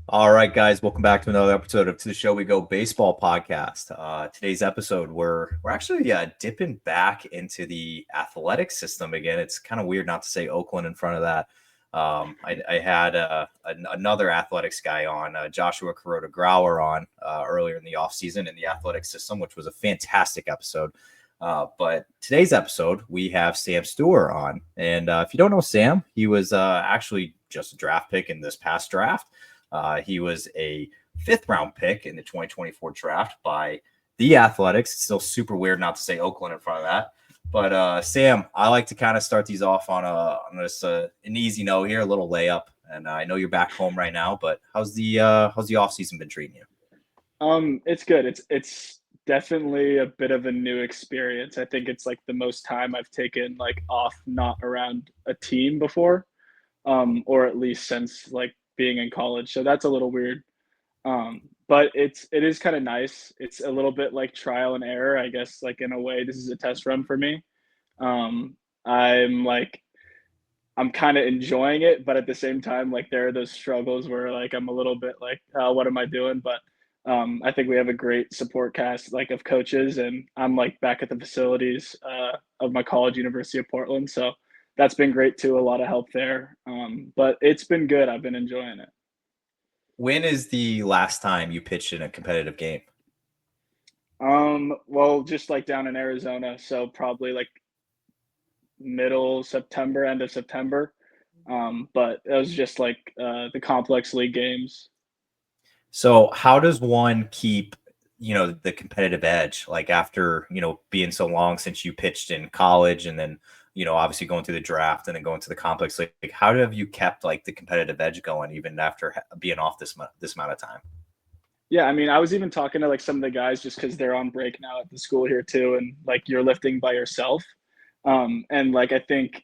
All right, guys, welcome back to another episode of To the Show We Go Baseball podcast. Today's episode, we're actually dipping back into the athletic system again. It's kind of weird not to say Oakland in front of that. I had another athletics guy on, Joshua Kuroda Grauer, on earlier in the offseason in the athletic system, which was a fantastic episode. But today's episode, we have Sam Stuhr on. And if you don't know Sam, he was actually just a draft pick in this past draft. He was a fifth round pick in the 2024 draft by the Athletics. It's still super weird not to say Oakland in front of that. But Sam, I like to kind of start these off on an easy note here, a little layup. And I know you're back home right now, but how's the off season been treating you? It's good. It's definitely a bit of a new experience. I think it's like the most time I've taken like off not around a team before, or at least since like being in college. So that's a little weird. But it is kind of nice. It's a little bit like trial and error, I guess, like in a way. This is a test run for me. Um, I'm like I'm kind of enjoying it, but at the same time, like there are those struggles where like I'm a little bit like, what am I doing? But I think we have a great support cast like of coaches, and I'm like back at the facilities of my college, University of Portland. So that's been great too. A lot of help there, but it's been good. I've been enjoying it. When is the last time you pitched in a competitive game? Well, just like down in Arizona, so probably like middle September, end of September. But it was just like the complex league games. So how does one keep, the competitive edge, like after, being so long since you pitched in college and then, obviously going through the draft and then going to the complex league, like how have you kept like the competitive edge going even after being off this amount of time? Yeah, I mean, I was even talking to like some of the guys just because they're on break now at the school here too, and like you're lifting by yourself, and like I think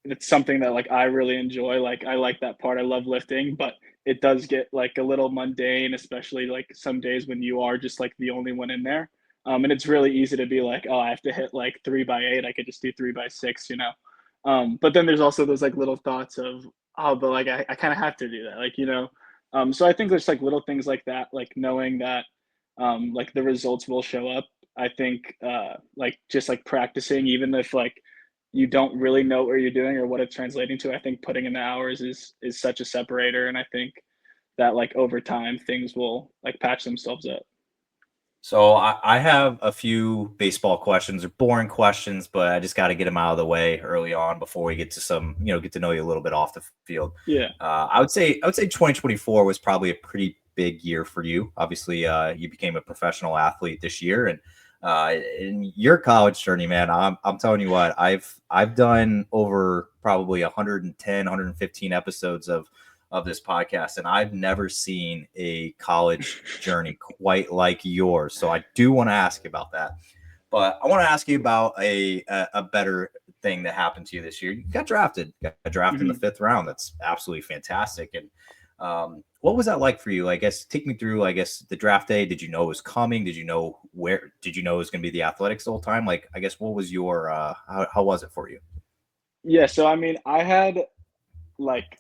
it's something that like I really enjoy. Like I like that part. I love lifting, but it does get like a little mundane, especially like some days when you are just like the only one in there. And it's really easy to be like, oh, I have to hit like 3 by 8. I could just do 3 by 6, you know. But then there's also those like little thoughts of, oh, but like I kind of have to do that, like you know. So I think there's like little things like that, like knowing that like the results will show up. I think like just like practicing, even if like you don't really know what you're doing or what it's translating to, I think putting in the hours is such a separator. And I think that like over time things will like patch themselves up. So I have a few baseball questions or boring questions, but I just got to get them out of the way early on before we get to some, get to know you a little bit off the field. Yeah. I would say 2024 was probably a pretty big year for you. Obviously, you became a professional athlete this year, and in your college journey, man, I'm telling you what, I've done over probably 110, 115 episodes of this podcast, and I've never seen a college journey quite like yours. So I do want to ask you about that. But I want to ask you about a better thing that happened to you this year. You got drafted. You got drafted in the Mhm. fifth round. That's absolutely fantastic. And what was that like for you? I guess take me through. I guess the draft day. Did you know it was coming? Did you know where? Did you know it was going to be the Athletics the whole time? Like, I guess what was your how was it for you? Yeah. So I mean, I had like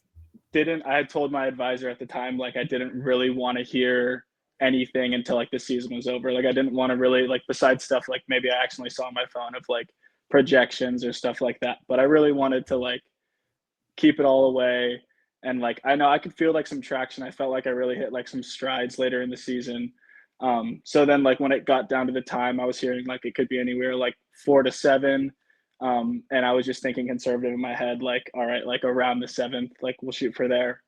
didn't I had told my advisor at the time like I didn't really want to hear anything until like the season was over. Like I didn't want to really like besides stuff like maybe I accidentally saw on my phone of like projections or stuff like that. But I really wanted to like keep it all away. And like I know I could feel like some traction. I felt like I really hit like some strides later in the season. So then like when it got down to the time, I was hearing like it could be anywhere like 4 to 7. And I was just thinking conservative in my head, like, all right, like around the seventh, like we'll shoot for there.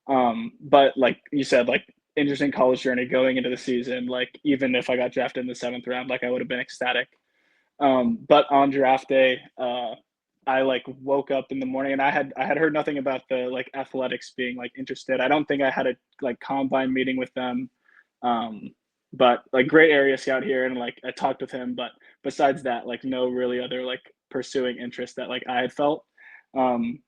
But like you said, like interesting college journey going into the season. Like even if I got drafted in the seventh round, like I would have been ecstatic. But on draft day, I like woke up in the morning and I had heard nothing about the like athletics being like interested. I don't think I had a like combine meeting with them. Um, but like great area scout here and like I talked with him, but besides that, like no really other like pursuing interest that like I had felt. Um,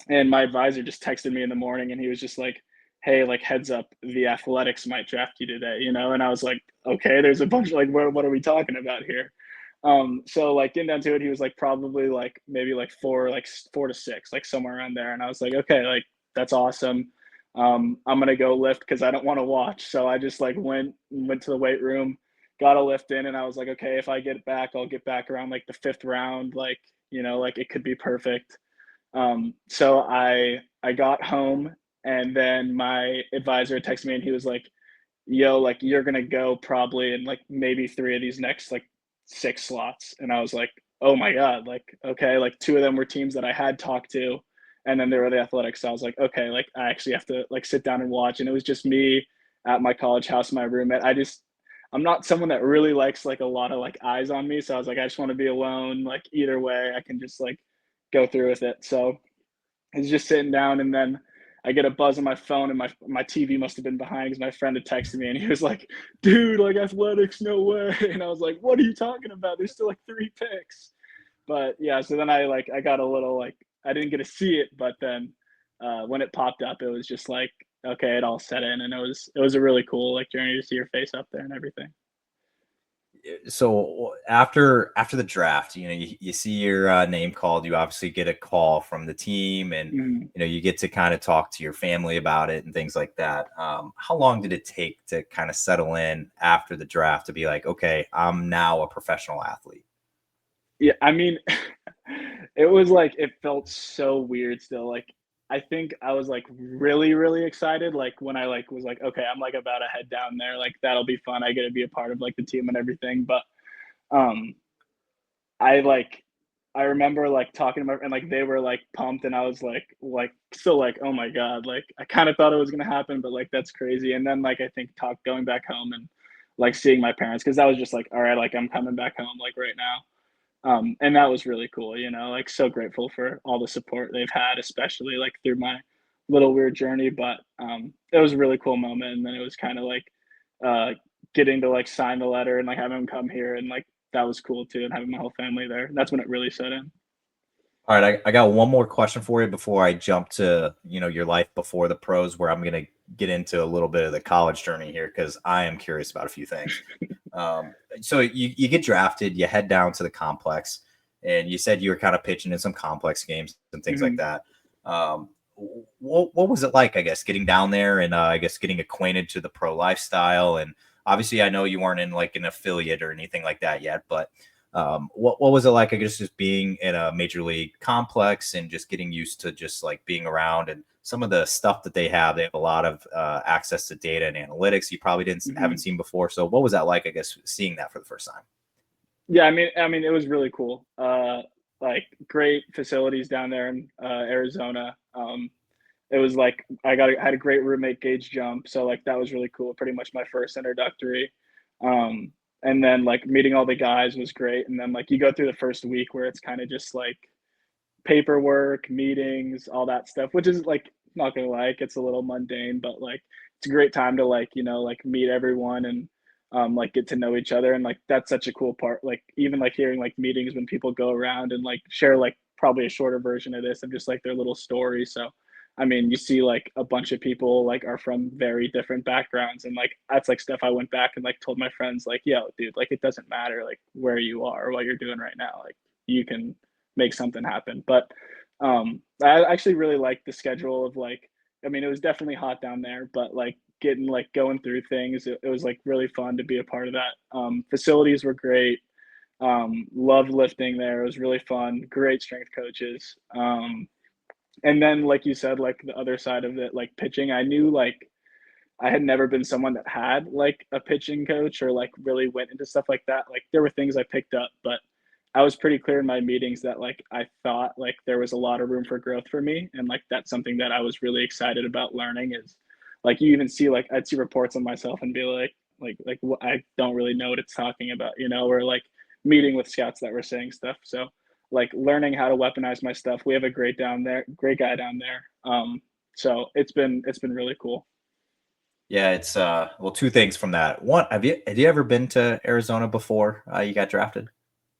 and my advisor just texted me in the morning and he was just like, hey, like heads up, the athletics might draft you today, you know? And I was like, okay, there's a bunch of like, what are we talking about here? So like getting down to it, he was like probably like maybe like 4 to 6, like somewhere around there. And I was like, okay, like that's awesome. I'm gonna go lift because I don't want to watch. So I just like went to the weight room, got a lift in, and I was like, okay, if I get back, I'll get back around like the fifth round, like like it could be perfect. So I got home, and then my advisor texted me, and he was like, yo, like you're gonna go probably in like maybe three of these next like six slots. And I was like, oh my God, like, okay, like two of them were teams that I had talked to, and then there were the athletics. So I was like, okay, like I actually have to like sit down and watch. And it was just me at my college house, my roommate. I'm not someone that really likes like a lot of like eyes on me. So I was like, I just want to be alone. Like either way, I can just like go through with it. So I was just sitting down, and then I get a buzz on my phone, and my TV must have been behind because my friend had texted me, and he was like, "Dude, like athletics, no way!" And I was like, "What are you talking about? There's still like three picks." But yeah, so then I got a little like I didn't get to see it, but then when it popped up, it was just like okay, it all set in, and it was a really cool like journey to see your face up there and everything. So after the draft, you see your name called. You obviously get a call from the team, and Mhm. you get to kind of talk to your family about it and things like that. How long did it take to kind of settle in after the draft to be like, okay, I'm now a professional athlete? Yeah, I mean, it was like it felt so weird still. Like I think I was like really, really excited. Like when I like was like, okay, I'm like about to head down there. Like that'll be fun. I get to be a part of like the team and everything. But um I like I remember like talking about and like they were like pumped and I was like still like, oh my God, like I kind of thought it was gonna happen, but like that's crazy. And then like I think talk going back home and like seeing my parents because that was just like, all right, like I'm coming back home like right now. And that was really cool, like so grateful for all the support they've had, especially like through my little weird journey. But it was a really cool moment. And then it was kind of like uh, getting to like sign the letter and like having them come here. And like that was cool too. And having my whole family there. That's when it really set in. All right, I got one more question for you before I jump to your life before the pros, where I'm gonna get into a little bit of the college journey here because I am curious about a few things. So you get drafted, you head down to the complex, and you said you were kind of pitching in some complex games and things like Mhm. that. What was it like? I guess getting down there and I guess getting acquainted to the pro lifestyle, and obviously I know you weren't in like an affiliate or anything like that yet, but what was it like? I guess just being in a major league complex and just getting used to just like being around and some of the stuff that they have. They have a lot of access to data and analytics you probably didn't haven't Mhm. seen before. So what was that like? I guess seeing that for the first time. Yeah, I mean, it was really cool. Like great facilities down there in Arizona. It was like I had a great roommate, Gage Jump, so like that was really cool. Pretty much my first introductory, um, and then like meeting all the guys was great. And then like you go through the first week where it's kind of just like paperwork, meetings, all that stuff, which is like not gonna lie, it's a little mundane, but like it's a great time to like like meet everyone and like get to know each other. And like that's such a cool part. Like even like hearing like meetings when people go around and like share like probably a shorter version of this of just like their little story. So I mean, you see like a bunch of people like are from very different backgrounds, and like that's like stuff I went back and like told my friends like, yo, dude, like it doesn't matter like where you are or what you're doing right now, like you can make something happen. But I actually really liked the schedule of like, I mean, it was definitely hot down there, but like getting like going through things, it was like really fun to be a part of that. Facilities were great. Loved lifting there. It was really fun. Great strength coaches. And then, like you said, like the other side of it, like pitching, I knew like I had never been someone that had like a pitching coach or like really went into stuff like that. Like there were things I picked up, but I was pretty clear in my meetings that like I thought like there was a lot of room for growth for me. And like that's something that I was really excited about learning is like you even see like I'd see reports on myself and be like I don't really know what it's talking about, or like meeting with scouts that were saying stuff. So like learning how to weaponize my stuff. We have a great guy down there. So it's been really cool. Yeah, it's well, two things from that. One, have you ever been to Arizona before you got drafted?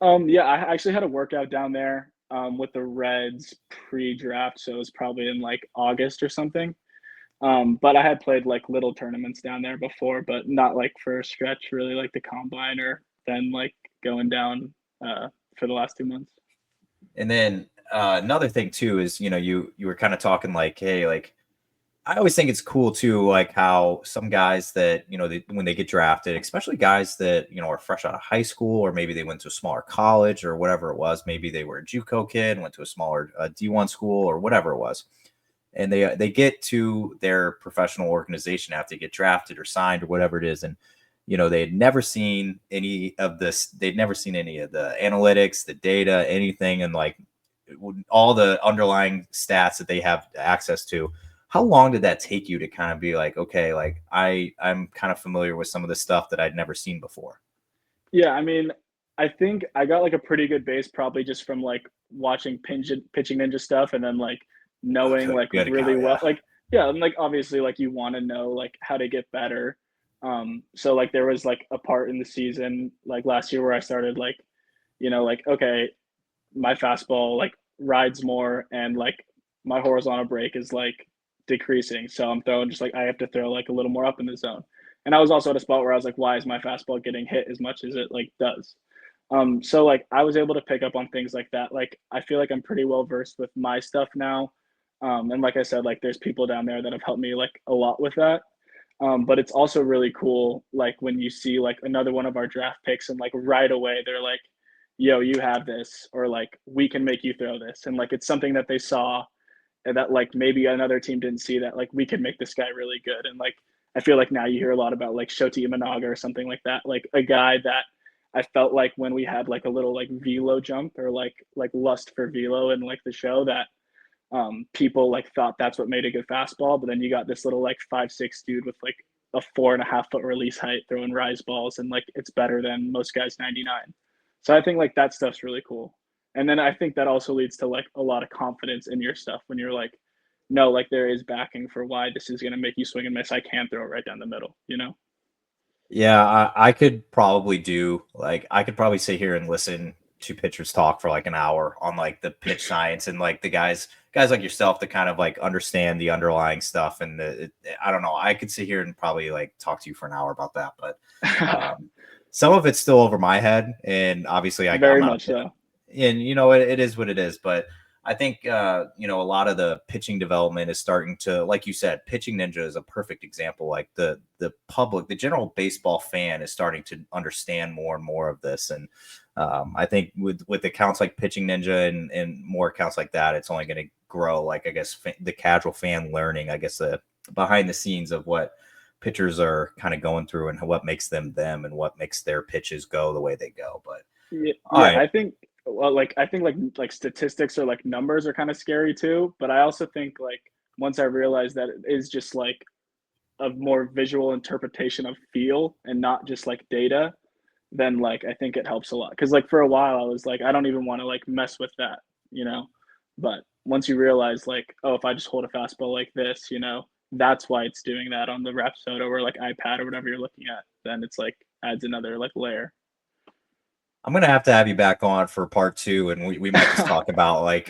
Yeah, I actually had a workout down there with the Reds pre-draft, so it was probably in like August or something. But I had played like little tournaments down there before, but not like for a stretch, really like the combine or then like going down for the last 2 months. And then another thing too is you were kind of talking like, hey, like I always think it's cool too, like how some guys that, when they get drafted, especially guys that, are fresh out of high school, or maybe they went to a smaller college or whatever it was. Maybe they were a JUCO kid, went to a smaller D1 school or whatever it was. And they get to their professional organization after they get drafted or signed or whatever it is. And, they had never seen any of this. They'd never seen any of the analytics, the data, anything. And like all the underlying stats that they have access to. How long did that take you to kind of be like, okay, like I'm kind of familiar with some of the stuff that I'd never seen before? Yeah, I mean, I think I got like a pretty good base probably just from like watching pitching ninja stuff and then like Oh, knowing good, like good really account, well yeah. like yeah, and like obviously like you want to know like how to get better. So like there was like a part in the season like last year where I started like, like okay, my fastball like rides more and like my horizontal break is like decreasing. So I'm throwing just like I have to throw like a little more up in the zone. And I was also at a spot where I was like, why is my fastball getting hit as much as it like does? So like I was able to pick up on things like that. Like I feel like I'm pretty well versed with my stuff now. And like I said, like there's people down there that have helped me like a lot with that. But it's also really cool, like when you see like another one of our draft picks and like right away they're like, yo, you have this, or like we can make you throw this. And like it's something that they saw and that like maybe another team didn't see that like we could make this guy really good. And like I feel like now you hear a lot about like Shoti Imanaga or something like that, like a guy that I felt like when we had like a little like velo jump or like lust for velo in like the show that people like thought that's what made a good fastball, but then you got this little like 5'6" dude with like a 4.5 foot release height throwing rise balls, and like it's better than most guys 99. So I think like that stuff's really cool. And then I think that also leads to like a lot of confidence in your stuff when you're like, no, like there is backing for why this is gonna make you swing and miss. I can throw it right down the middle, you know? Yeah, I could probably do like I could probably sit here and listen to pitchers talk for like an hour on like the pitch science and like the guys like yourself that kind of like understand the underlying stuff and I don't know. I could sit here and probably like talk to you for an hour about that, but um, some of it's still over my head, and obviously I'm Very not much so. and it is what it is, but I think a lot of the pitching development is starting to, like you said, pitching ninja is a perfect example. Like the public, the general baseball fan is starting to understand more and more of this, and I think with accounts like pitching ninja and more accounts like that, it's only going to grow. Like I guess the casual fan learning, I guess the behind the scenes of what pitchers are kind of going through and what makes them them and what makes their pitches go the way they go. But Yeah, all yeah, right. I think well, like I think like statistics or like numbers are kind of scary too, but I also think like once I realized that it is just like a more visual interpretation of feel and not just like data, then like I think it helps a lot. Cause like for a while I was like, I don't even want to like mess with that, you know? But once you realize like, oh, if I just hold a fastball like this, that's why it's doing that on the Rapsodo or like iPad or whatever you're looking at, then it's like adds another like layer. I'm gonna have to have you back on for part two, and we might just talk about like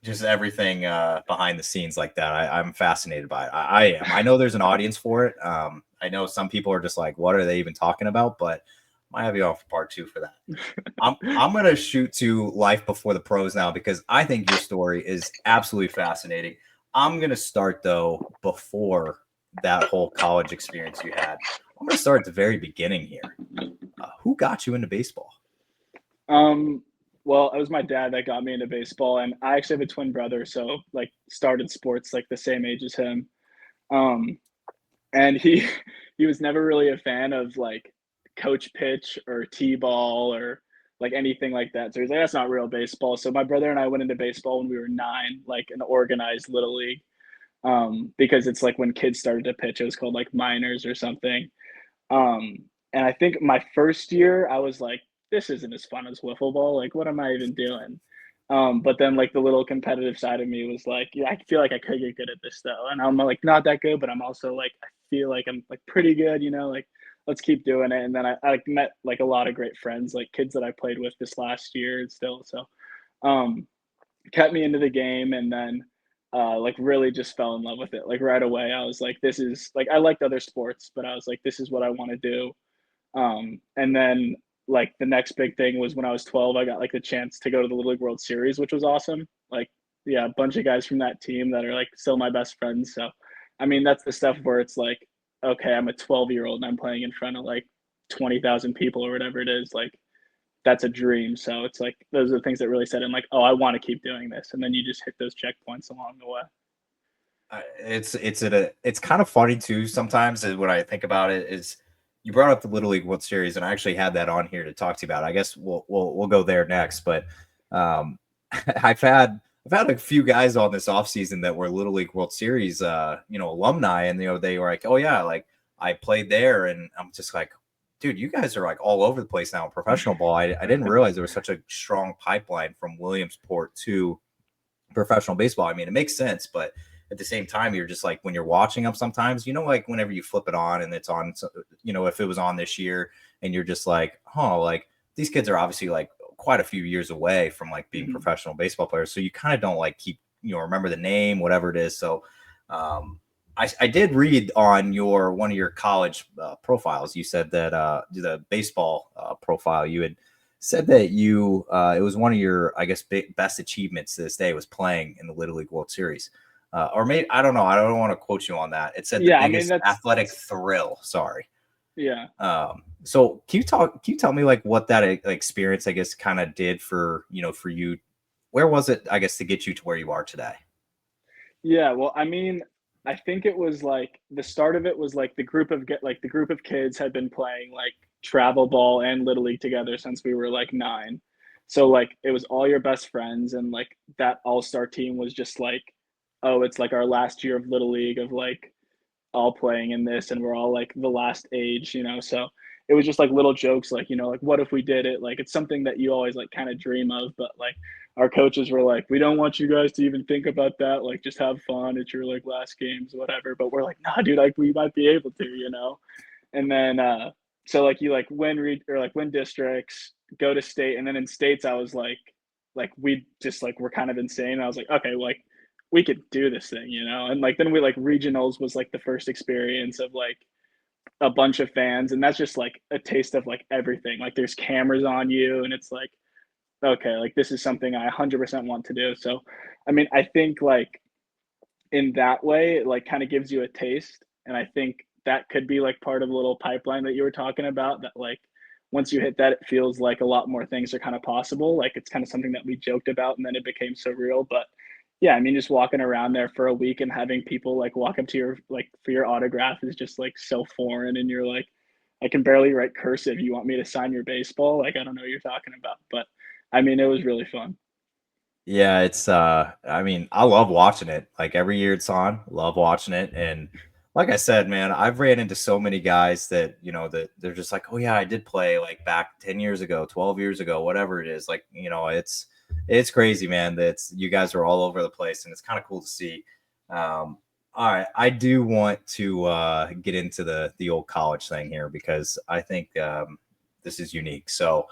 just everything behind the scenes like that. I'm fascinated by it. I am. I know there's an audience for it. I know some people are just like, what are they even talking about? But I might have you on for part two for that. I'm gonna shoot to life before the pros now because I think your story is absolutely fascinating. I'm gonna start though before that whole college experience you had. I'm gonna start at the very beginning here. Who got you into baseball? Um, well, it was my dad that got me into baseball, and I actually have a twin brother, so like started sports like the same age as him. Um, and he he was never really a fan of like coach pitch or t-ball or like anything like that. So he's like, that's not real baseball. So my brother and I went into baseball when we were 9, like an organized little league. Because it's like when kids started to pitch, it was called like minors or something. Um, and I think my first year, I was like, this isn't as fun as wiffle ball. Like, what am I even doing? But then like the little competitive side of me was like, yeah, I feel like I could get good at this though. And I'm like not that good, but I'm also like I feel like I'm like pretty good, like let's keep doing it. And then I like met like a lot of great friends, like kids that I played with this last year still. So um kept me into the game and then like really just fell in love with it. Like right away, I was like, this is like I liked other sports, but I was like, this is what I want to do. And then like the next big thing was when I was 12, I got like the chance to go to the Little League World Series, which was awesome. Like, yeah, a bunch of guys from that team that are like still my best friends. So I mean, that's the stuff where it's like, okay, I'm a 12-year-old and I'm playing in front of like 20,000 people or whatever it is. Like, that's a dream. So it's like, those are the things that really set in like, oh, I want to keep doing this. And then you just hit those checkpoints along the way. It's kind of funny too sometimes when I think about it. Is you brought up the Little League World Series, and I actually had that on here to talk to you about. I guess we'll go there next, but um, I've had a few guys on this offseason that were Little League World Series alumni, and they were like, oh yeah, like I played there, and I'm just like, dude, you guys are like all over the place now in professional ball. I didn't realize there was such a strong pipeline from Williamsport to professional baseball. I mean, it makes sense, but at the same time, you're just like when you're watching them sometimes, like whenever you flip it on and it's on, if it was on this year and you're just like, oh, like these kids are obviously like quite a few years away from like being Mm-hmm. professional baseball players. So you kind of don't like keep, remember the name, whatever it is. So I did read on one of your college profiles, you said that the baseball profile, you had said that it was one of your, I guess, best achievements to this day was playing in the Little League World Series. Or maybe, I don't know. I don't want to quote you on that. It said the Yeah. I mean, biggest athletic thrill. Sorry. yeah. So can you tell me like what that experience, I guess, kind of did for you? Where was it, I guess, to get you to where you are today? Yeah, well, I mean, I think it was like the start of it was like the group of kids had been playing like travel ball and little league together since we were like 9. So like it was all your best friends and like that all-star team was just like, oh, it's like our last year of little league of like all playing in this and we're all like the last age. So it was just like little jokes like, like what if we did it? Like it's something that you always like kind of dream of, but like our coaches were like, we don't want you guys to even think about that. Like just have fun. It's your like last games, whatever. But we're like, nah, dude, like we might be able to. And then so like you like win districts, go to state, and then in states I was like we just like we're kind of insane. I was like, okay, like we could do this thing. And like then we like regionals was like the first experience of like a bunch of fans, and that's just like a taste of like everything. Like there's cameras on you, and it's like, okay, like this is something I 100% want to do. So, I mean, I think like in that way, it like kind of gives you a taste. And I think that could be like part of a little pipeline that you were talking about that like once you hit that, it feels like a lot more things are kind of possible. Like it's kind of something that we joked about and then it became so real. But yeah, I mean, just walking around there for a week and having people like walk up to your like for your autograph is just like so foreign. And you're like, I can barely write cursive. You want me to sign your baseball? Like, I don't know what you're talking about. But I mean, it was really fun. Yeah, it's I mean, I love watching it. Like every year it's on, love watching it. And like I said, man, I've ran into so many guys that, that they're just like, "Oh yeah, I did play like back 10 years ago, 12 years ago, whatever it is." Like, it's crazy, man, that you guys are all over the place and it's kind of cool to see. All right, I do want to get into the old college thing here because I think this is unique. So,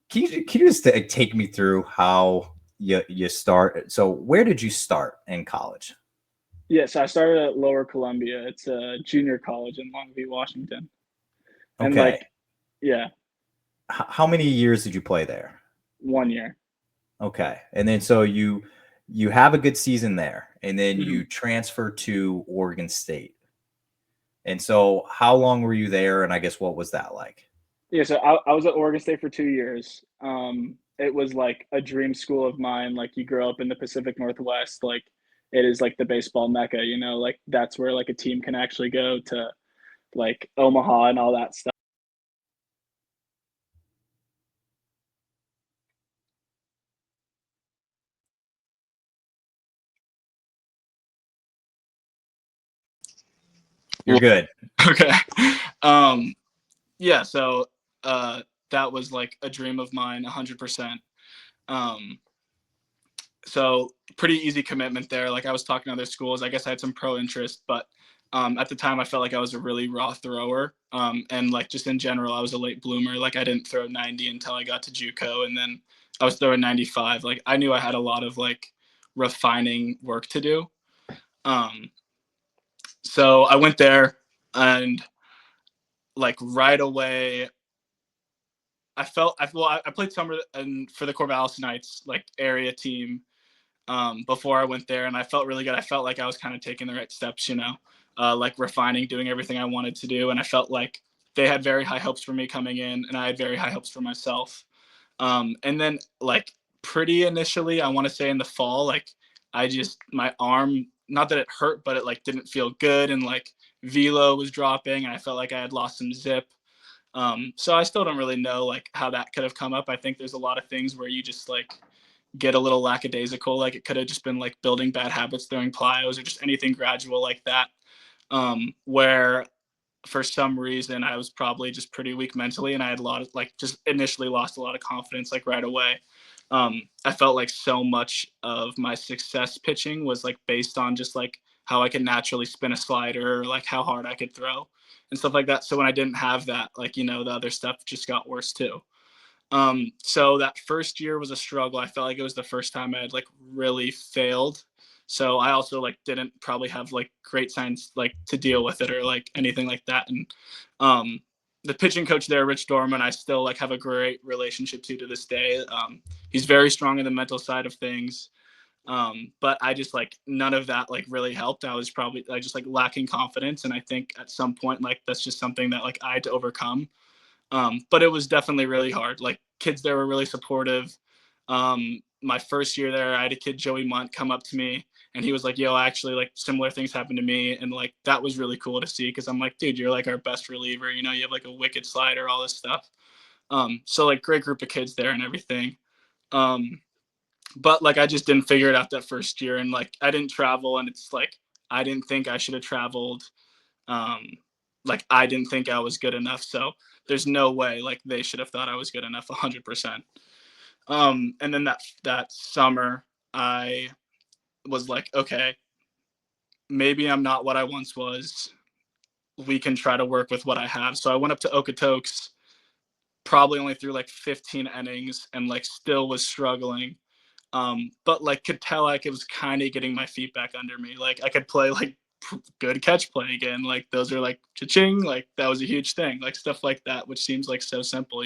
can you just take me through how you start? So where did you start in college? Yeah, so I started at Lower Columbia. It's a junior college in Longview, Washington. And Okay. like, yeah, How many years did you play there? 1 year. Okay. And then so you have a good season there and then Hmm. you transfer to Oregon State. And so how long were you there and I guess what was that like? Yeah, so I was at Oregon State for 2 years. It was like a dream school of mine. Like you grow up in the Pacific Northwest, like it is like the baseball mecca. Like that's where like a team can actually go to like Omaha and all that stuff. You're good. Okay. Um, yeah, so that was like a dream of mine, 100%. Um, so pretty easy commitment there. Like I was talking to other schools. I guess I had some pro interest, but at the time I felt like I was a really raw thrower. And like just in general, I was a late bloomer. Like I didn't throw 90 until I got to JUCO, and then I was throwing 95. Like I knew I had a lot of like refining work to do. Um, so I went there, and like right away, I played summer and for the Corvallis Knights like area team. before I went there, and I felt really good. I felt like I was kind of taking the right steps, like refining, doing everything I wanted to do, and I felt like they had very high hopes for me coming in, and I had very high hopes for myself. And then like pretty initially, I want to say in the fall, like I just my arm, not that it hurt, but it like didn't feel good, and like velo was dropping, and I felt like I had lost some zip. So I still don't really know like how that could have come up. I think there's a lot of things where you just like get a little lackadaisical. Like it could have just been like building bad habits, throwing plyos, or just anything gradual like that. Where for some reason I was probably just pretty weak mentally, and I had a lot of like just initially lost a lot of confidence like right away. I felt like so much of my success pitching was like based on just like how I could naturally spin a slider, or like how hard I could throw and stuff like that. So when I didn't have that, like, the other stuff just got worse too. So that first year was a struggle. I felt like it was the first time I had like really failed. So I also like didn't probably have like great signs like to deal with it or like anything like that. And um the pitching coach there, Rich Dorman, I still like have a great relationship to this day. He's very strong in the mental side of things. But I just like none of that like really helped. I was probably like just like lacking confidence. And I think at some point like that's just something that like I had to overcome. But it was definitely really hard. Like kids there were really supportive. My first year there, I had a kid, Joey Munt, come up to me and he was like, yo, actually like similar things happened to me. And like, that was really cool to see. Cause I'm like, dude, you're like our best reliever. You have like a wicked slider, all this stuff. So like great group of kids there and everything. Um, but like, I just didn't figure it out that first year. And like, I didn't travel, and it's like, I didn't think I should have traveled. Um, like I didn't think I was good enough. So there's no way like they should have thought I was good enough 100%. And then that summer I was like, okay, maybe I'm not what I once was. We can try to work with what I have. So I went up to Okotoks, probably only threw like 15 innings and like still was struggling. But like could tell like it was kind of getting my feet back under me. Like I could play like good catch play again. Like those are like cha-ching, like that was a huge thing. Like stuff like that, which seems like so simple.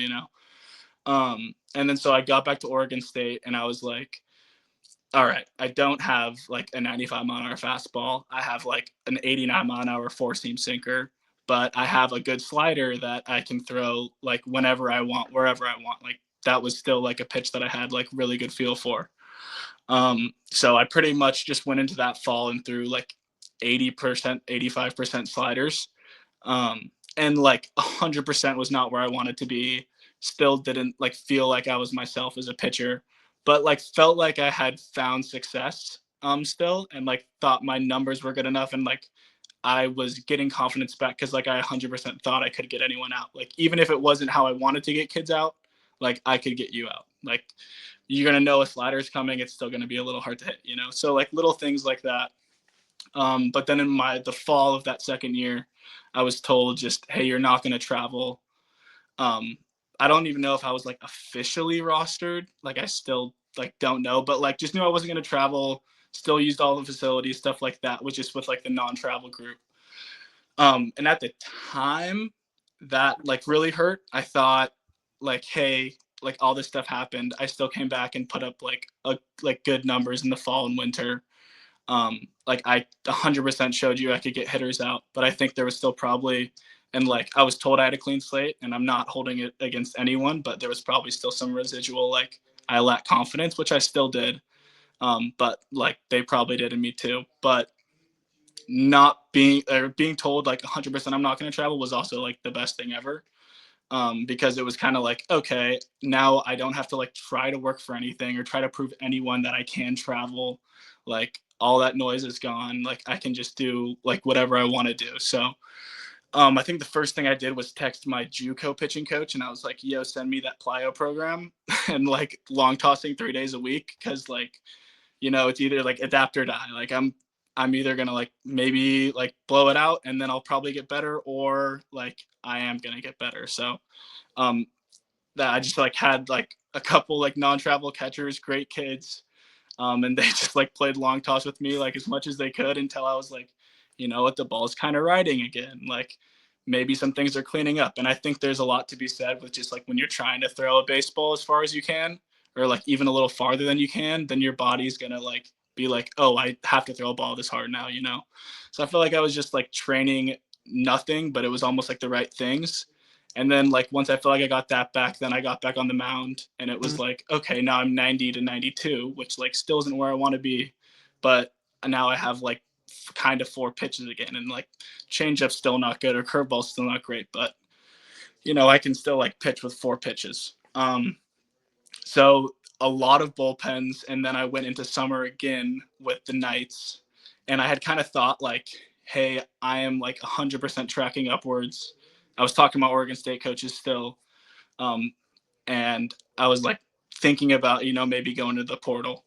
And then so I got back to Oregon State and I was like, all right, I don't have like a 95-mile-an-hour fastball. I have like an 89-mile-an-hour four-seam sinker, but I have a good slider that I can throw like whenever I want, wherever I want. Like that was still like a pitch that I had like really good feel for. So I pretty much just went into that fall and threw like 80%, 85% sliders. And like 100% was not where I wanted to be. Still didn't like feel like I was myself as a pitcher, but like felt like I had found success still, and like thought my numbers were good enough, and like I was getting confidence back because like I 100% thought I could get anyone out. Like even if it wasn't how I wanted to get kids out, like I could get you out. Like you're gonna know a slider is coming, it's still gonna be a little hard to hit. So like little things like that. But then in the fall of that second year, I was told just, hey, you're not gonna travel. I don't even know if I was like officially rostered. Like I still like don't know, but like just knew I wasn't gonna travel. Still used all the facilities, stuff like that, was just with like the non-travel group. And at the time, that like really hurt. I thought like, hey, like all this stuff happened. I still came back and put up like good numbers in the fall and winter. Like I 100% showed you I could get hitters out, but I think there was still probably, and like I was told I had a clean slate, and I'm not holding it against anyone, but there was probably still some residual like I lack confidence, which I still did. But like they probably did in me too. But not being told like 100% I'm not going to travel was also like the best thing ever. Because it was kind of like, okay, now I don't have to like try to work for anything or try to prove anyone that I can travel. Like all that noise is gone. Like I can just do like whatever I want to do. So I think the first thing I did was text my JUCO pitching coach, and I was like, yo, send me that plyo program and like long tossing 3 days a week. Cause like, it's either like adapt or die. Like I'm either gonna like maybe like blow it out and then I'll probably get better, or like I am gonna get better. So um that I just like had like a couple like non-travel catchers, great kids. And they just like played long toss with me like as much as they could until I was like, what, the ball's kind of riding again. Like maybe some things are cleaning up. And I think there's a lot to be said with just like when you're trying to throw a baseball as far as you can or like even a little farther than you can, then your body's gonna like be like, oh, I have to throw a ball this hard now, you know? So I feel like I was just like training nothing, but it was almost like the right things. And then like once I felt like I got that back, then I got back on the mound and it was like, okay, now I'm 90 to 92, which like still isn't where I want to be. But now I have like kind of four pitches again, and like changeup's still not good or curveball's still not great, but you know, I can still like pitch with four pitches. So a lot of bullpens, and then I went into summer again with the Knights, and I had kind of thought like, hey, I am like 100% tracking upwards. I was talking to my Oregon State coaches still, um, and I was like thinking about, you know, maybe going to the portal,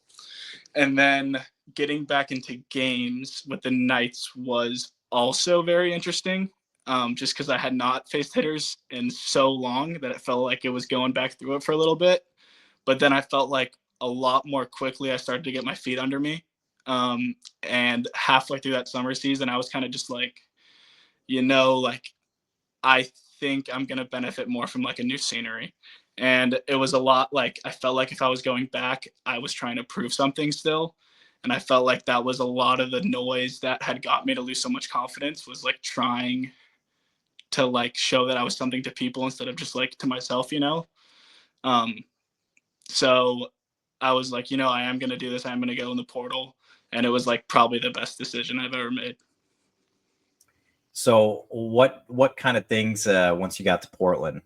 and then getting back into games with the Knights was also very interesting. Just because I had not faced hitters in so long that it felt like it was going back through it for a little bit. But then I felt like a lot more quickly I started to get my feet under me. And halfway through that summer season, I was kind of just like, you know, like I think I'm going to benefit more from like a new scenery. And it was a lot like I felt like if I was going back, I was trying to prove something still. And I felt like that was a lot of the noise that had got me to lose so much confidence, was like trying to like show that I was something to people instead of just like to myself, you know? Um, so I was like, you know, I am going to do this. I'm going to go in the portal. And it was like probably the best decision I've ever made. So what kind of things once you got to Portland?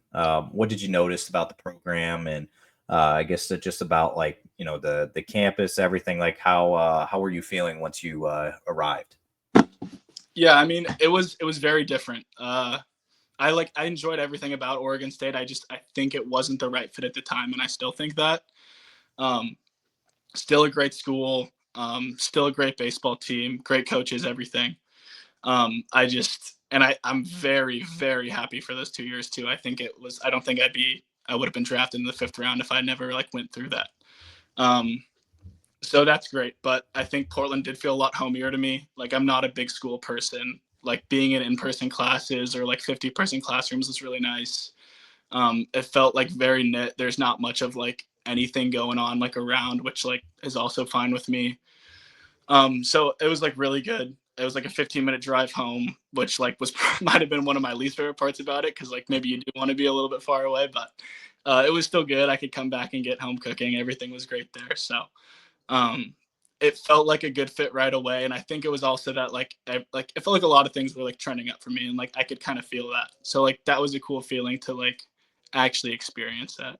What did you notice about the program, and I guess just about like the campus, everything? Like how were you feeling once you arrived? Yeah, I mean, it was very different. I enjoyed everything about Oregon State. I think it wasn't the right fit at the time, and I still think that. Um, Still a great school, still a great baseball team, great coaches, everything. I'm very, very happy for those 2 years too. I think it was. I don't think I would have been drafted in the fifth round if I never like went through that. Um, so that's great. But I think Portland did feel a lot homier to me. Like I'm not a big school person. Like being in in-person classes or like 50-person classrooms is really nice. It felt like very knit. There's not much of like anything going on like around, which like is also fine with me. So it was like really good. It was like a 15-minute drive home, which like was might have been one of my least favorite parts about it, because like maybe you do want to be a little bit far away, but it was still good. I could come back and get home cooking. Everything was great there. So um, it felt like a good fit right away, and I think it was also that like it felt like a lot of things were like trending up for me, and like I could kind of feel that. So like that was a cool feeling to like actually experience that.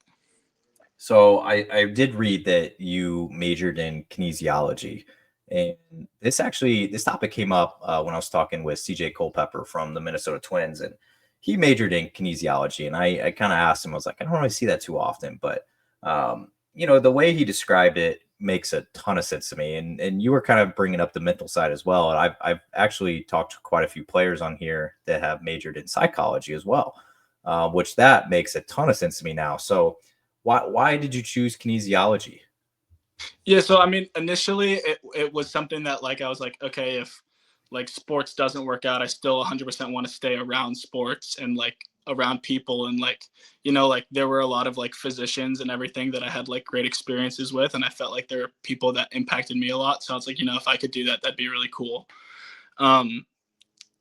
So I did read that you majored in kinesiology, and this topic came up when I was talking with CJ Culpepper from the Minnesota Twins, and he majored in kinesiology, and I kind of asked him, I was like, I don't really see that too often, but the way he described it makes a ton of sense to me, and you were kind of bringing up the mental side as well, and I've actually talked to quite a few players on here that have majored in psychology as well, which that makes a ton of sense to me now. So why did you choose kinesiology? Yeah, so I mean, initially it was something that like I was like, okay, if like sports doesn't work out, I still 100% want to stay around sports and like around people, and like you know like there were a lot of like physicians and everything that I had like great experiences with, and I felt like there were people that impacted me a lot. So I was like, you know, if I could do that, that'd be really cool. Um,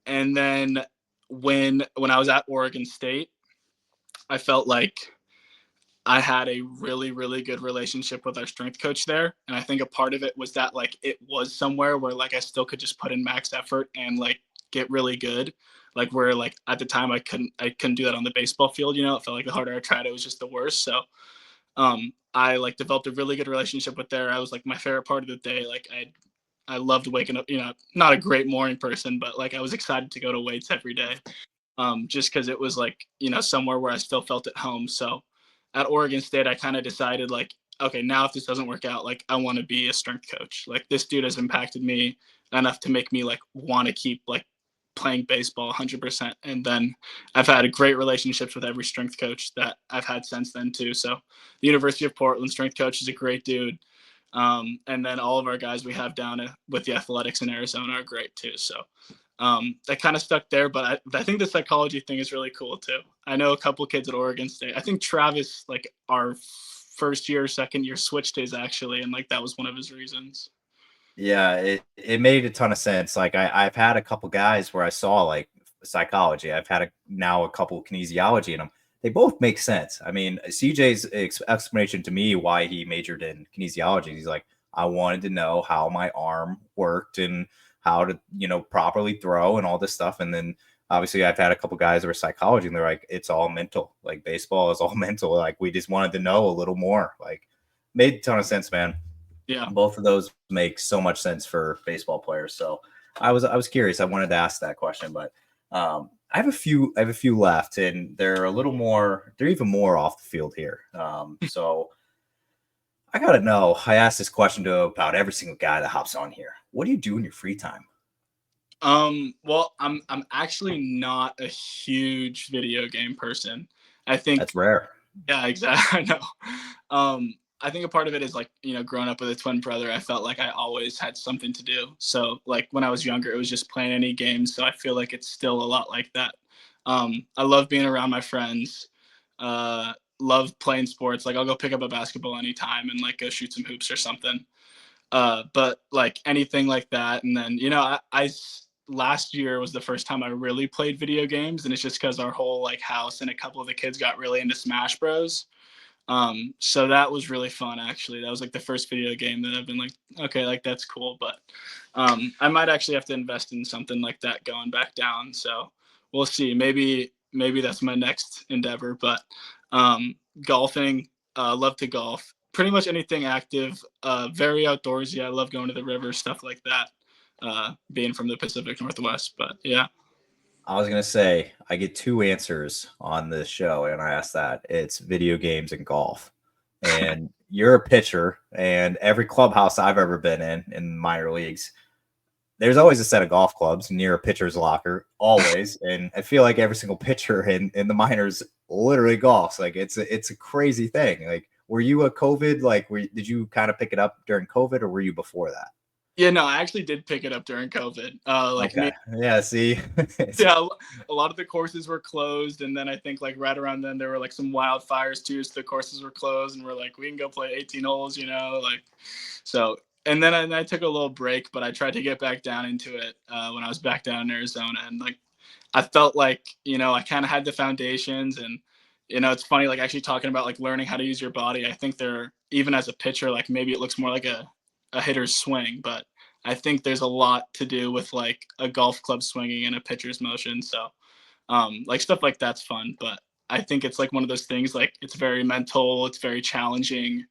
and then when I was at Oregon State, I felt like I had a really, really good relationship with our strength coach there. And I think a part of it was that like it was somewhere where like I still could just put in max effort and like get really good. Like where like at the time I couldn't do that on the baseball field, you know. It felt like the harder I tried, it was just the worse. So I like developed a really good relationship with there. I was like my favorite part of the day. Like I loved waking up, you know, not a great morning person, but like I was excited to go to weights every day, just because it was like you know somewhere where I still felt at home. So at Oregon State, I kind of decided like, okay, now if this doesn't work out, like I want to be a strength coach. Like this dude has impacted me enough to make me like want to keep like playing baseball 100%. And then I've had great relationships with every strength coach that I've had since then too. So the University of Portland strength coach is a great dude. And then all of our guys we have down with the athletics in Arizona are great too. So that kind of stuck there, but I think the psychology thing is really cool too. I know a couple kids at Oregon State. I think Travis, like our first year, second year switch days actually, and like that was one of his reasons. Yeah, it made a ton of sense. Like I've had a couple guys where I saw like psychology. I've had now a couple kinesiology in them. They both make sense. I mean, CJ's explanation to me why he majored in kinesiology. He's like, I wanted to know how my arm worked and how to, properly throw and all this stuff. And then obviously I've had a couple guys who are psychology and they're like, it's all mental. Like baseball is all mental. Like we just wanted to know a little more. Like made a ton of sense, man. Yeah. Both of those make so much sense for baseball players. So I was curious. I wanted to ask that question, but I have a few left, and they're a little more. They're even more off the field here. So I gotta know. I asked this question to about every single guy that hops on here. What do you do in your free time? Well, I'm actually not a huge video game person. I That's think, rare. yeah, exactly. I know. I think a part of it is like, growing up with a twin brother, I felt like I always had something to do. So like when I was younger, it was just playing any games. So I feel like it's still a lot like that. I love being around my friends. Love playing sports. Like I'll go pick up a basketball anytime and like go shoot some hoops or something. But like anything like that. And then, I last year was the first time I really played video games, and it's just because our whole like house and a couple of the kids got really into Smash Bros. So that was really fun actually. That was like the first video game that I've been like, okay, like that's cool. But I might actually have to invest in something like that going back down. So we'll see. Maybe that's my next endeavor. But golfing, love to golf. Pretty much anything active, very outdoorsy. I love going to the river, stuff like that. Being from the Pacific Northwest, but yeah. I was gonna say I get two answers on this show, and I ask that it's video games and golf. And you're a pitcher, and every clubhouse I've ever been in minor leagues, there's always a set of golf clubs near a pitcher's locker, always. And I feel like every single pitcher in the minors literally golfs. Like it's a crazy thing. Like, were you a COVID? Like, did you kind of pick it up during COVID, or were you before that? Yeah, no, I actually did pick it up during COVID. Like Okay, me, yeah. See, yeah, a lot of the courses were closed, and then I think like right around then there were like some wildfires too, so the courses were closed, and we're like, we can go play 18 holes, like so. And then I took a little break, but I tried to get back down into it when I was back down in Arizona, and like I felt like I kind of had the foundations, and it's funny like actually talking about like learning how to use your body. I think they're even as a pitcher, like maybe it looks more like a hitter's swing, but I think there's a lot to do with like a golf club swinging and a pitcher's motion. So like stuff like that's fun, but I think it's like one of those things like it's very mental, it's very challenging.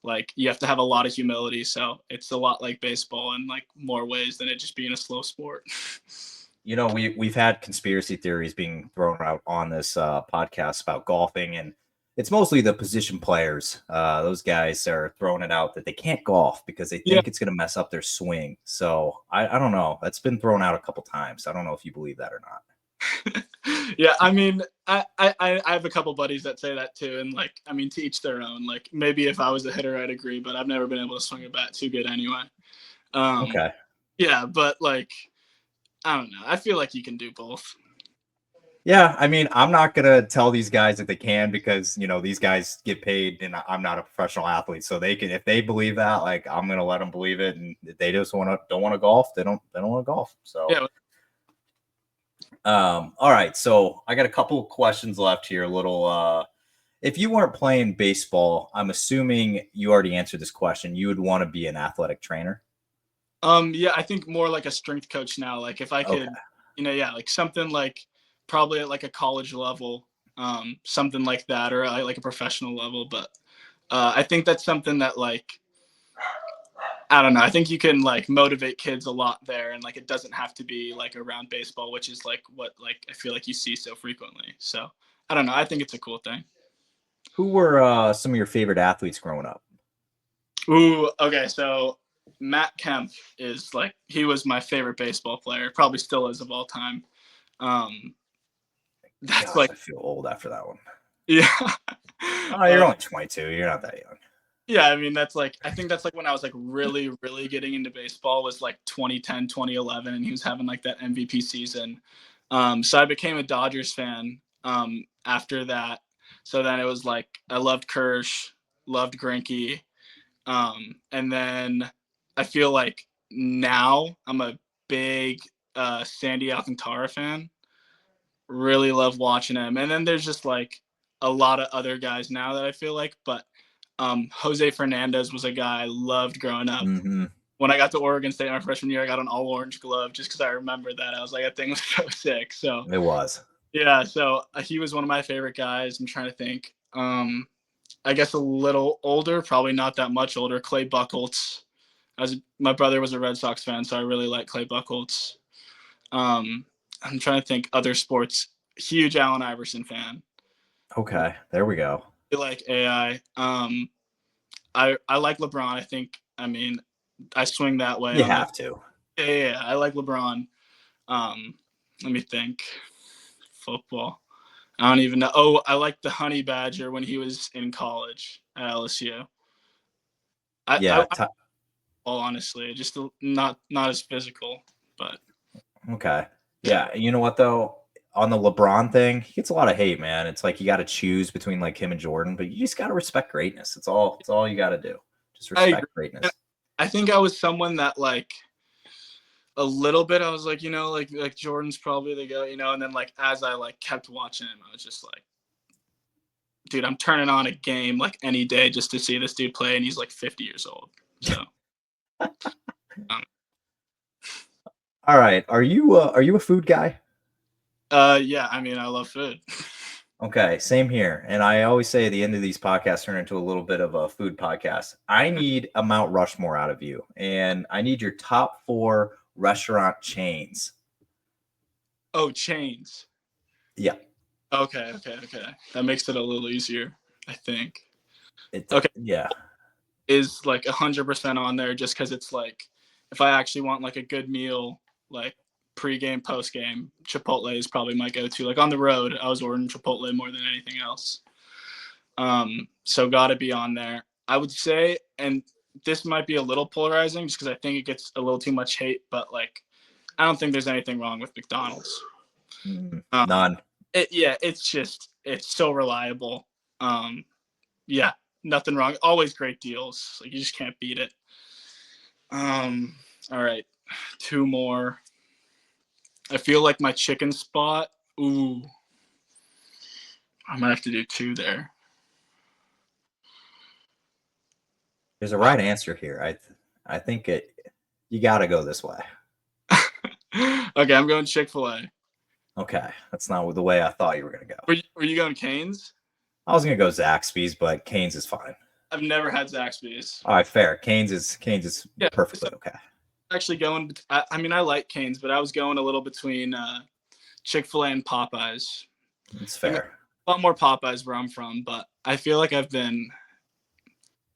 Like you have to have a lot of humility. So it's a lot like baseball in like more ways than it just being a slow sport. We've had conspiracy theories being thrown out on this podcast about golfing, and it's mostly the position players. Those guys are throwing it out that they can't golf because they Yeah. think it's going to mess up their swing. So I don't know. That's been thrown out a couple times. I don't know if you believe that or not. Yeah, I mean, I have a couple buddies that say that too, and like, I mean, to each their own. Like, maybe if I was a hitter, I'd agree, but I've never been able to swing a bat too good anyway. Okay. Yeah, but like, I don't know. I feel like you can do both. Yeah, I mean, I'm not gonna tell these guys that they can because these guys get paid, and I'm not a professional athlete, so they can if they believe that, like I'm gonna let them believe it, and if they just don't want to golf, they don't want to golf. So, Yeah. all right, so I got a couple of questions left here. A little, if you weren't playing baseball, I'm assuming you already answered this question. You would want to be an athletic trainer. Yeah, I think more like a strength coach now. Like if I Okay. could, yeah, like something like probably at like a college level, something like that, or like a professional level. But I think that's something that like I don't know. I think you can like motivate kids a lot there, and like it doesn't have to be like around baseball, which is like what like I feel like you see so frequently. So I don't know. I think it's a cool thing. Who were some of your favorite athletes growing up? Ooh, okay. So Matt Kemp is like he was my favorite baseball player, probably still is of all time. Um, that's Gosh, like I feel old after that one. yeah. Oh, you're only 22. You're not that young. Yeah, I mean that's like I think that's like when I was like really really getting into baseball was like 2010, 2011, and he was having like that MVP season. So I became a Dodgers fan after that. So then it was like I loved Kirsch. loved Greinke. And then I feel like now I'm a big Sandy Alcantara fan. Really love watching him. And then there's just like a lot of other guys now that I feel like, but Jose Fernandez was a guy I loved growing up. Mm-hmm. When I got to Oregon State my freshman year, I got an all orange glove just because I remember that. I was like, that thing was so sick. So It was. yeah, so he was one of my favorite guys. I'm trying to think. I guess a little older, probably not that much older. Clay Buchholz. My brother was a Red Sox fan, so I really like Clay Buchholz. I'm trying to think other sports. Huge Allen Iverson fan. Okay, there we go. I like AI. I like LeBron. I swing that way. You have to. Yeah, I like LeBron. Let me think. Football. I don't even know. Oh, I like the Honey Badger when he was in college at LSU. Yeah. Honestly, just not as physical, but Okay. Yeah. You know what though? On the LeBron thing, he gets a lot of hate, man. It's like you got to choose between like him and Jordan, but you just got to respect greatness. It's all you got to do. Just respect greatness. I think I was someone that like a little bit. I was like, like Jordan's probably the guy, and then like as I like kept watching him, I was just like, dude, I'm turning on a game like any day just to see this dude play, and he's like 50 years old. So. All right. Are you a food guy? Yeah. I mean, I love food. Okay, same here. And I always say at the end of these podcasts turn into a little bit of a food podcast. I need a Mount Rushmore out of you, and I need your top 4 restaurant chains. Oh, chains. Yeah. Okay. That makes it a little easier, I think. Okay. Yeah. Is like 100% on there just because it's like if I actually want like a good meal, like pre-game, post-game, Chipotle is probably my go-to. Like on the road, I was ordering Chipotle more than anything else. So gotta be on there. I would say, and this might be a little polarizing just because I think it gets a little too much hate, but like I don't think there's anything wrong with McDonald's. None. It's so reliable. Yeah, nothing wrong. Always great deals. Like you just can't beat it. All right, 2 more. I feel like my chicken spot. Ooh, I might have to do 2 there. There's a right answer here. I think you got to go this way. Okay, I'm going Chick-fil-A. Okay, that's not the way I thought you were gonna go. Were you going Cane's? I was gonna go Zaxby's, but Cane's is fine. I've never had Zaxby's. All right, fair. Cane's is perfectly okay. Actually going. I mean, I like Cane's, but I was going a little between Chick-fil-A and Popeyes. It's fair. A lot more Popeyes where I'm from, but I feel like I've been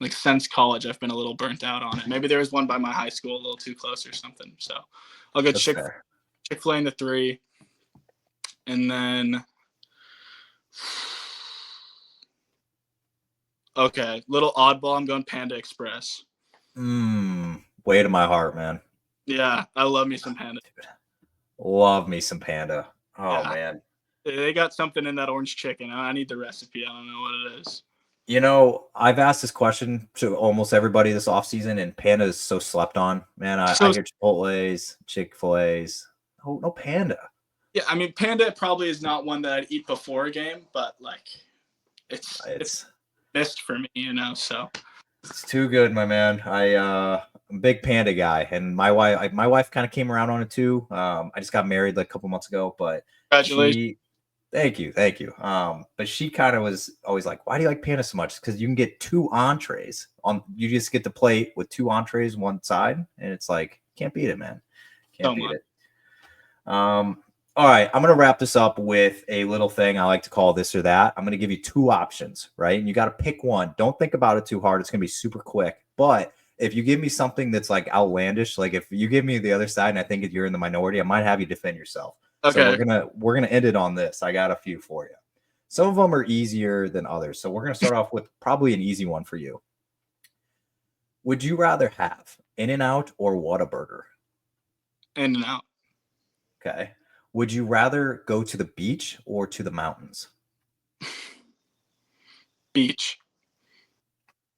like since college, I've been a little burnt out on it. Maybe there was one by my high school a little too close or something. So I'll go Chick-fil-A in the 3. And then, okay, little oddball. I'm going Panda Express. Way to my heart, man. Yeah, I love me some Panda. Love me some Panda. Oh, yeah. Man. They got something in that orange chicken. I need the recipe. I don't know what it is. I've asked this question to almost everybody this offseason, and Panda is so slept on. Man, I hear Chipotle's, Chick-fil-A's. Oh, no Panda. Yeah, I mean, Panda probably is not one that I'd eat before a game, but like, it's missed for me, so. It's too good, my man. I'm a big Panda guy, and my wife kind of came around on it too. I just got married like a couple months ago, but congratulations. Thank you. But she kind of was always like, "Why do you like Panda so much?" Because you can get 2 entrees on. You just get the plate with 2 entrees one side, and it's like can't beat it, man. Can't beat it. All right, I'm going to wrap this up with a little thing I like to call this or that. I'm going to give you 2 options, right? And you got to pick one. Don't think about it too hard. It's going to be super quick. But if you give me something that's like outlandish, like if you give me the other side and I think you're in the minority, I might have you defend yourself. Okay. So we're gonna end it on this. I got a few for you. Some of them are easier than others. So we're going to start off with probably an easy one for you. Would you rather have In-N-Out or Whataburger? In-N-Out. Okay. Would you rather go to the beach or to the mountains? Beach.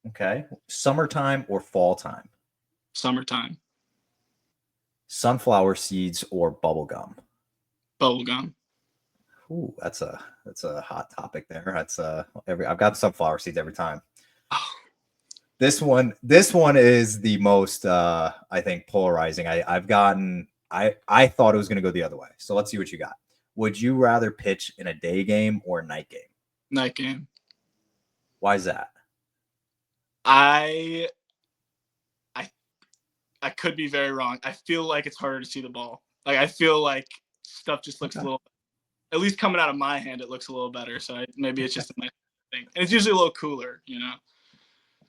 Okay. Summertime or fall time? Summertime. Sunflower seeds or bubble gum? Bubblegum. Ooh, that's a hot topic there. That's I've got sunflower seeds every time. Oh, This one is the most I think polarizing. I thought it was gonna go the other way. So let's see what you got. Would you rather pitch in a day game or a night game? night game. Why is that? I I I could be very wrong. I feel like it's harder to see the ball. Like I feel like stuff just looks a Okay. little. At least coming out of my hand, it looks a little better. So maybe it's just a nice thing, and it's usually a little cooler.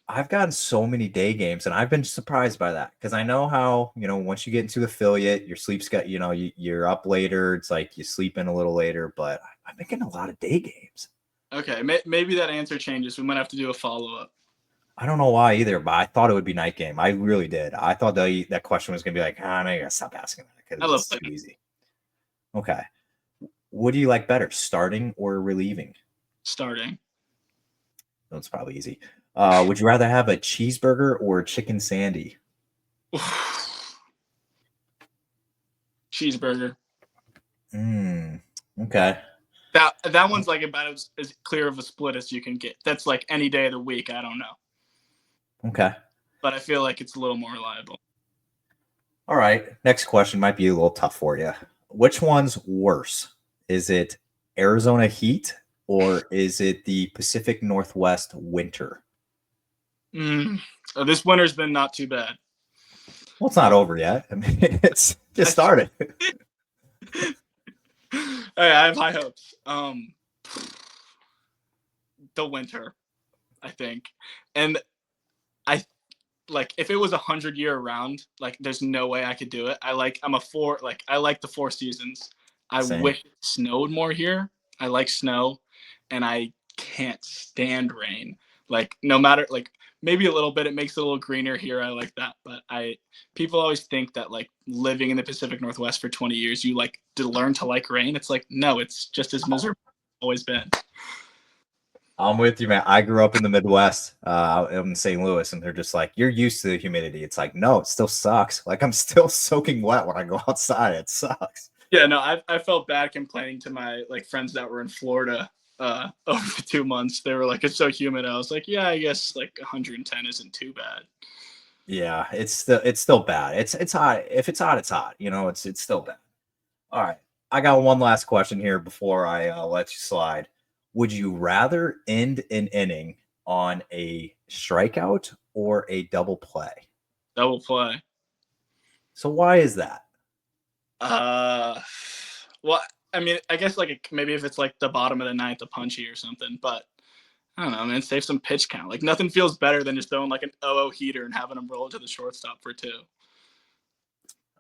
I've gotten so many day games, and I've been surprised by that because I know how, once you get into affiliate, your sleep's got, you're up later. It's like you sleep in a little later, but I've been getting a lot of day games. Okay, maybe that answer changes. We might have to do a follow up. I don't know why either, but I thought it would be night game. I really did. I thought that question was going to be like, maybe I gotta stop asking that I because love it's that. too easy. Okay. What do you like better, starting or relieving? Starting. That's probably easy. Would you rather have a cheeseburger or a chicken sandy? Cheeseburger. Okay. That one's like about as clear of a split as you can get. That's like any day of the week. I don't know, Okay. but I feel like it's a little more reliable. All right. Next question might be a little tough for you. Which one's worse? Is it Arizona heat or is it the Pacific Northwest winter? This winter's been not too bad. Well, it's not over yet. I mean, it's just started. I have high hopes. The winter, I think, and I like if it was 100 year round, like there's no way I could do it. I like the 4 seasons. I Same. wish it snowed more here. I like snow, and I can't stand rain. Like no matter like maybe a little bit, it makes it a little greener here. I like that, but people always think that like living in the Pacific Northwest for 20 years, you like to learn to like rain. It's like no, it's just as miserable as it's always been. I'm with you, man. I grew up in the Midwest. I'm in St. Louis, and they're just like, you're used to the humidity. It's like, no, it still sucks. Like, I'm still soaking wet when I go outside. It sucks. Yeah, no, I felt bad complaining to my like friends that were in Florida over the 2 months. They were like, it's so humid. I was like, yeah, I guess like 110 isn't too bad. Yeah, it's still bad. It's hot. If it's hot, it's hot. It's still bad. All right. I got one last question here before I let you slide. Would you rather end an inning on a strikeout or a double play? Double play. So why is that? Well, I mean, I guess like maybe if it's like the bottom of the ninth, a punchy or something, but I don't know, man. Save some pitch count. Like nothing feels better than just throwing like an 0 heater and having them roll to the shortstop for 2.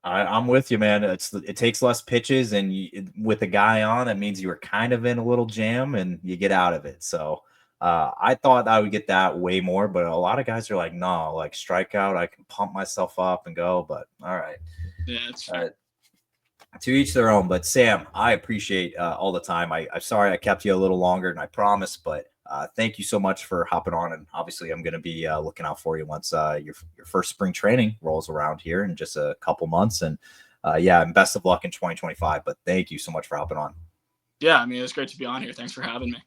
I'm with you, man. It takes less pitches, and with a guy on, that means you were kind of in a little jam, and you get out of it. So I thought I would get that way more, but a lot of guys are like, no, like strikeout, I can pump myself up and go. But all right, Yeah, it's fair. to each their own. But Sam, I appreciate all the time. I'm sorry I kept you a little longer than I promised, but thank you so much for hopping on. And obviously, I'm going to be looking out for you once your first spring training rolls around here in just a couple months. And and best of luck in 2025. But thank you so much for hopping on. Yeah, I mean, it was great to be on here. Thanks for having me.